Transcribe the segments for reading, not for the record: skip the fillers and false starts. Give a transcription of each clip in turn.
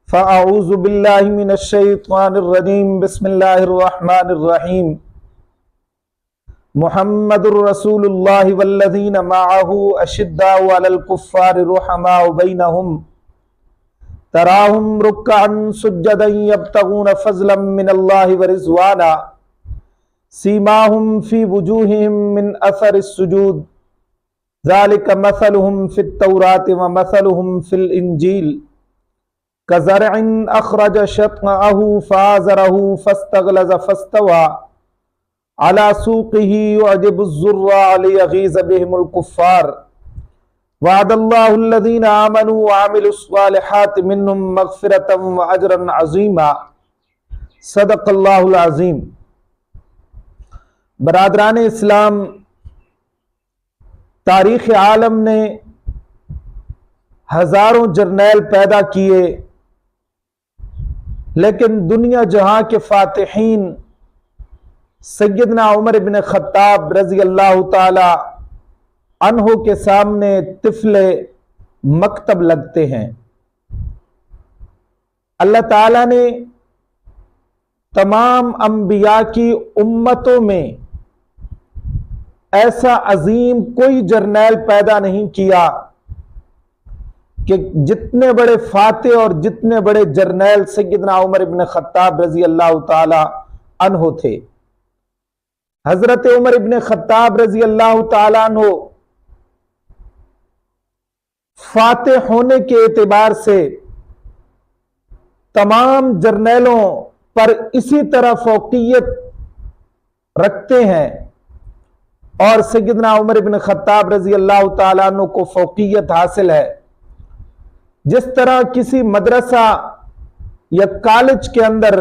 فأعوذ باللہ من الشیطان الرجیم بسم اللہ الرحمن الرحیم محمد الرسول اللہ والذین معہ اشداء علی الکفار رحماء بینہم تراہم رکعا سجدا یبتغون فضلا من اللہ ورضوانا سیماہم فی وجوہہم من اثر السجود ذالک مثلہم فی التوراۃ ومثلہم فی الانجیل كزرع أخرج شطأه فآزره فاستغلظ فاستوى على سوقه يعجب الزراع ليغيظ بهم الكفار وعد الله الذين آمنوا وعملوا الصالحات منهم مغفرة وأجرا عظيما صدق اللہ العظیم۔ برادران اسلام، تاریخ عالم نے ہزاروں جرنیل پیدا کیے، لیکن دنیا جہاں کے فاتحین سیدنا عمر بن خطاب رضی اللہ تعالی عنہ کے سامنے طفل مکتب لگتے ہیں۔ اللہ تعالیٰ نے تمام انبیاء کی امتوں میں ایسا عظیم کوئی جرنیل پیدا نہیں کیا کہ جتنے بڑے فاتح اور جتنے بڑے جرنیل سیدنا عمر بن خطاب رضی اللہ تعالی عنہ تھے۔ حضرت عمر بن خطاب رضی اللہ تعالی عنہ فاتح ہونے کے اعتبار سے تمام جرنیلوں پر اسی طرح فوقیت رکھتے ہیں، اور سیدنا عمر بن خطاب رضی اللہ تعالی عنہ کو فوقیت حاصل ہے۔ جس طرح کسی مدرسہ یا کالج کے اندر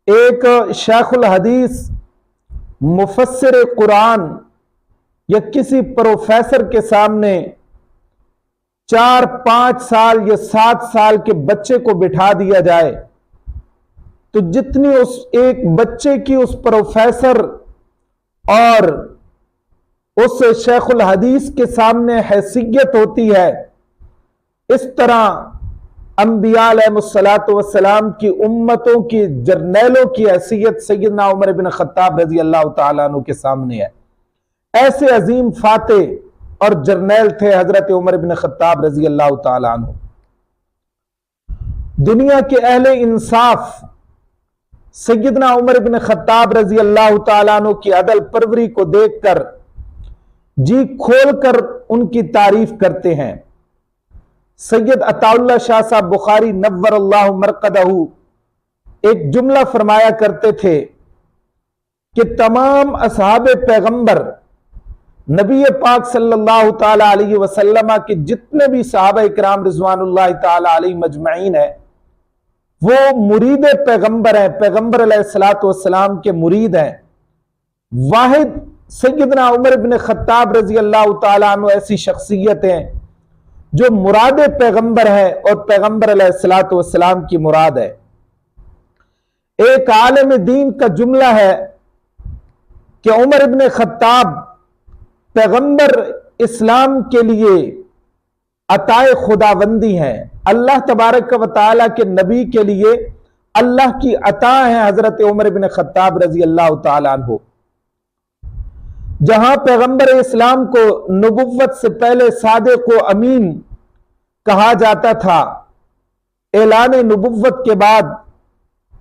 ایک شیخ الحدیث، مفسر قرآن یا کسی پروفیسر کے سامنے 4-5 سال یا 7 سال کے بچے کو بٹھا دیا جائے تو جتنی اس ایک بچے کی اس پروفیسر اور اس شیخ الحدیث کے سامنے حیثیت ہوتی ہے، اس طرح انبیاء علیہ الصلوۃ والسلام کی امتوں کی جرنیلوں کی حیثیت سیدنا عمر بن خطاب رضی اللہ تعالیٰ عنہ کے سامنے ہے۔ ایسے عظیم فاتح اور جرنیل تھے حضرت عمر بن خطاب رضی اللہ تعالیٰ عنہ۔ دنیا کے اہل انصاف سیدنا عمر بن خطاب رضی اللہ تعالیٰ عنہ کی عدل پروری کو دیکھ کر جی کھول کر ان کی تعریف کرتے ہیں۔ سید عطا اللہ شاہ صاحب بخاری نور اللہ مرقدہ ایک جملہ فرمایا کرتے تھے کہ تمام اصحاب پیغمبر نبی پاک صلی اللہ تعالی علیہ وسلم کے جتنے بھی صحابہ اکرام رضوان اللہ تعالی علیہ مجمعین ہیں، وہ مرید پیغمبر ہیں، پیغمبر علیہ السلام کے مرید ہیں۔ واحد سیدنا عمر بن خطاب رضی اللہ تعالی عنہ ایسی شخصیت ہیں جو مراد پیغمبر ہے اور پیغمبر علیہ السلام کی مراد ہے۔ ایک عالم دین کا جملہ ہے کہ عمر ابن خطاب پیغمبر اسلام کے لیے عطائے خداوندی ہیں، اللہ تبارک و تعالیٰ کے نبی کے لیے اللہ کی عطا ہیں حضرت عمر ابن خطاب رضی اللہ تعالیٰ عنہ۔ جہاں پیغمبر اسلام کو نبوت سے پہلے صادق و امین کہا جاتا تھا، اعلان نبوت کے بعد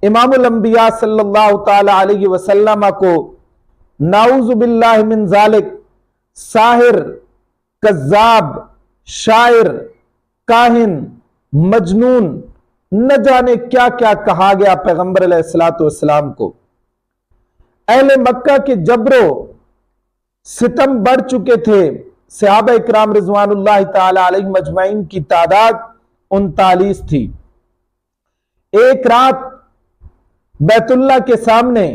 امام الانبیاء صلی اللہ تعالی علیہ وسلم کو نعوذ باللہ من ذالک ساحر، کذاب، شاعر، کاہن، مجنون، نہ جانے کیا کیا کہا گیا پیغمبر علیہ السلام کو۔ اہل مکہ کے جبر و ستم بڑھ چکے تھے۔ صحابہ اکرام رضوان اللہ تعالی علیہ مجمعین کی تعداد 39 تھی۔ ایک رات بیت اللہ کے سامنے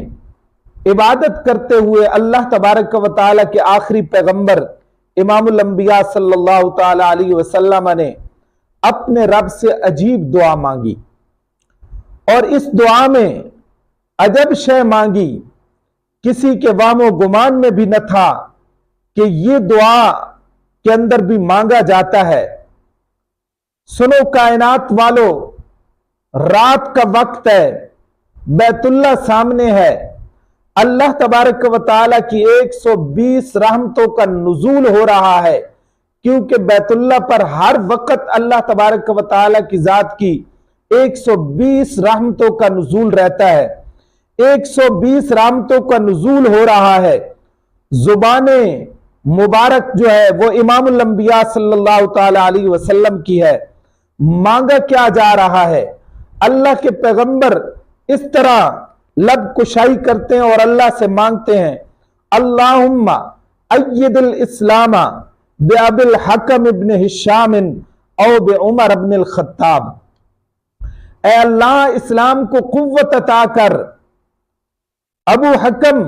عبادت کرتے ہوئے اللہ تبارک و تعالی کے آخری پیغمبر امام الانبیاء صلی اللہ تعالی علیہ وسلم نے اپنے رب سے عجیب دعا مانگی، اور اس دعا میں عجب شے مانگی، کسی کے وہم و گمان میں بھی نہ تھا کہ یہ دعا کے اندر بھی مانگا جاتا ہے۔ سنو کائنات والو، رات کا وقت ہے، بیت اللہ سامنے ہے، اللہ تبارک و تعالیٰ کی 120 رحمتوں کا نزول ہو رہا ہے، کیونکہ بیت اللہ پر ہر وقت اللہ تبارک و تعالیٰ کی ذات کی 120 رحمتوں کا نزول رہتا ہے، 120 رحمتوں کا نزول ہو رہا ہے۔ زبان مبارک جو ہے وہ امام الانبیاء صلی اللہ تعالی علیہ وسلم کی ہے۔ مانگا کیا جا رہا ہے؟ اللہ کے پیغمبر اس طرح لب کشائی کرتے ہیں اور اللہ سے مانگتے ہیں، اللہم اید الاسلام بأبی الحکم ابن ہشام او بعمر ابن الخطاب، اے اللہ اسلام کو قوت عطا کر ابو حکم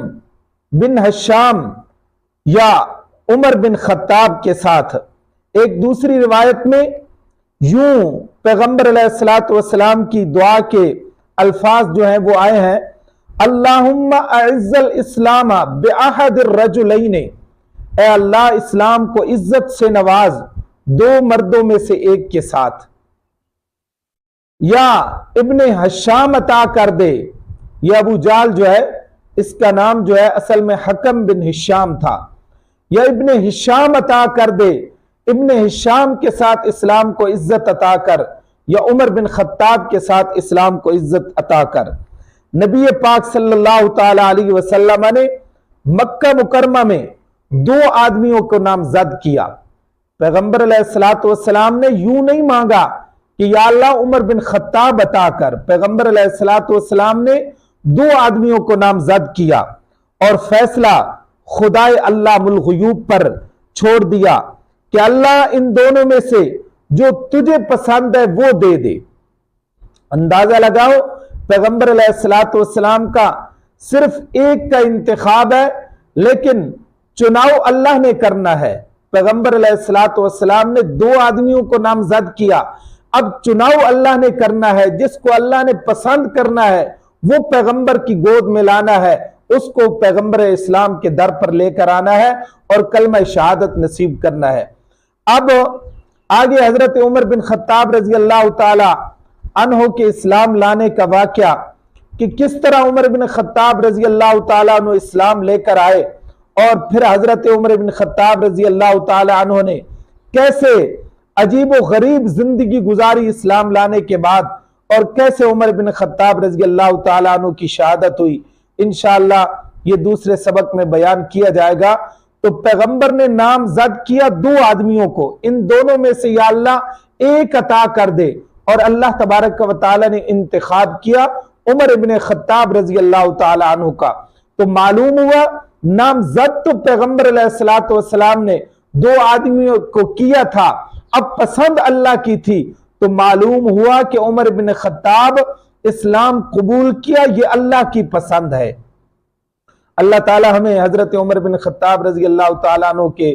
بن ہشام یا عمر بن خطاب کے ساتھ۔ ایک دوسری روایت میں یوں پیغمبر علیہ السلام کی دعا کے الفاظ جو ہیں وہ آئے ہیں، اللہم اعز الاسلام باحد الرجلین، اے اللہ اسلام کو عزت سے نواز دو مردوں میں سے ایک کے ساتھ، یا ابن ہشام عطا کر دے۔ یہ ابو جال جو ہے اس کا نام جو ہے اصل میں حکم بن ہشام تھا، یا ابن ہشام عطا کر دے، ابن ہشام کے ساتھ اسلام کو عزت عطا کر، یا عمر بن خطاب کے ساتھ اسلام کو عزت عطا کر۔ نبی پاک صلی اللہ تعالی علیہ وسلم نے مکہ مکرمہ میں دو آدمیوں کو نامزد کیا۔ پیغمبر علیہ السلام نے یوں نہیں مانگا کہ یا اللہ عمر بن خطاب عطا کر، پیغمبر علیہ السلام نے دو آدمیوں کو نامزد کیا اور فیصلہ خدائے علام الغیوب پر چھوڑ دیا کہ اللہ ان دونوں میں سے جو تجھے پسند ہے وہ دے دے۔ اندازہ لگاؤ پیغمبر علیہ السلام کا صرف ایک کا انتخاب ہے، لیکن چناؤ اللہ نے کرنا ہے۔ پیغمبر علیہ السلام نے دو آدمیوں کو نامزد کیا، اب چناؤ اللہ نے کرنا ہے، جس کو اللہ نے پسند کرنا ہے وہ پیغمبر کی گود میں لانا ہے، اس کو پیغمبر اسلام کے در پر لے کر آنا ہے اور کلمہ شہادت نصیب کرنا ہے۔ اب آگے حضرت عمر بن خطاب رضی اللہ تعالی عنہ کے اسلام لانے کا واقعہ، کہ کس طرح عمر بن خطاب رضی اللہ تعالیٰ عنہ اسلام لے کر آئے، اور پھر حضرت عمر بن خطاب رضی اللہ تعالیٰ عنہ نے کیسے عجیب و غریب زندگی گزاری اسلام لانے کے بعد، اور کیسے عمر بن خطاب رضی اللہ تعالیٰ عنہ کی شہادت ہوئی، انشاءاللہ یہ دوسرے سبق میں بیان کیا جائے گا۔ تو پیغمبر نے نامزد کیا دو آدمیوں کو، ان دونوں میں سے یا اللہ ایک عطا کر دے، اور اللہ تبارک و تعالی نے انتخاب کیا عمر بن خطاب رضی اللہ تعالی عنہ کا۔ تو معلوم ہوا نامزد تو پیغمبر علیہ السلام نے دو آدمیوں کو کیا تھا، اب پسند اللہ کی تھی، تو معلوم ہوا کہ عمر بن خطاب اسلام قبول کیا، یہ اللہ کی پسند ہے۔ اللہ تعالی ہمیں حضرت عمر بن خطاب رضی اللہ تعالیٰ عنہ کے